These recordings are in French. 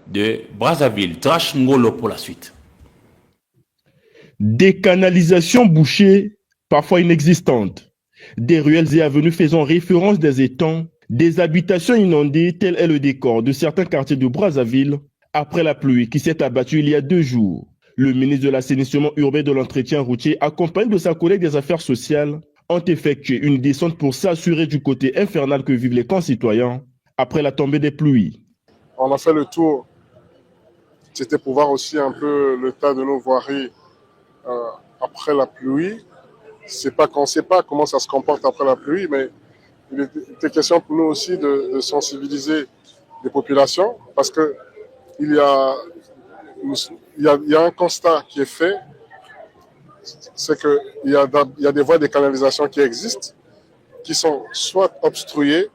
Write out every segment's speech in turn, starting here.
de Brazzaville. Trash Ngolo pour la suite. Des canalisations bouchées, parfois inexistantes. Des ruelles et avenues faisant référence des étangs. Des habitations inondées, tel est le décor de certains quartiers de Brazzaville après la pluie qui s'est abattue il y a 2 jours. Le ministre de l'Assainissement urbain et de l'Entretien routier, accompagné de sa collègue des Affaires sociales, ont effectué une descente pour s'assurer du côté infernal que vivent les concitoyens après la tombée des pluies. On a fait le tour. C'était pour voir aussi un peu l'état de nos voiries après la pluie. C'est pas qu'on ne sait pas comment ça se comporte après la pluie, mais il était question pour nous aussi de sensibiliser les populations parce que il y a un constat qui est fait, c'est qu'il y a des voies de canalisation qui existent, qui sont soit obstruées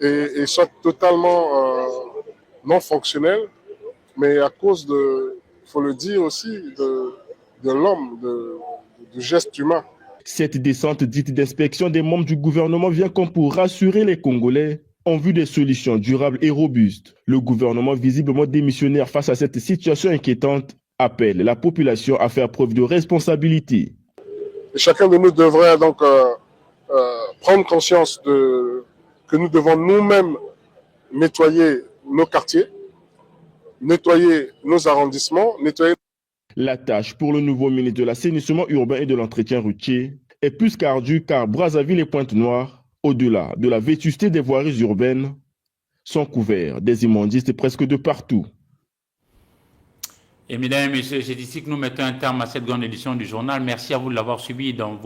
et soit totalement non fonctionnelles, mais à cause de, il faut le dire aussi, de l'homme, du geste humain. Cette descente dite d'inspection des membres du gouvernement vient comme pour rassurer les Congolais en vue des solutions durables et robustes. Le gouvernement, visiblement démissionnaire face à cette situation inquiétante, appelle la population à faire preuve de responsabilité. Et chacun de nous devrait donc prendre conscience que nous devons nous-mêmes nettoyer nos quartiers, nettoyer nos arrondissements, nettoyer... La tâche pour le nouveau ministre de l'Assainissement urbain et de l'Entretien routier est plus qu'ardue car Brazzaville et Pointe-Noire, au-delà de la vétusté des voiries urbaines, sont couverts des immondices presque de partout. Et mesdames et messieurs, c'est ici que nous mettons un terme à cette grande édition du journal. Merci à vous de l'avoir suivi dans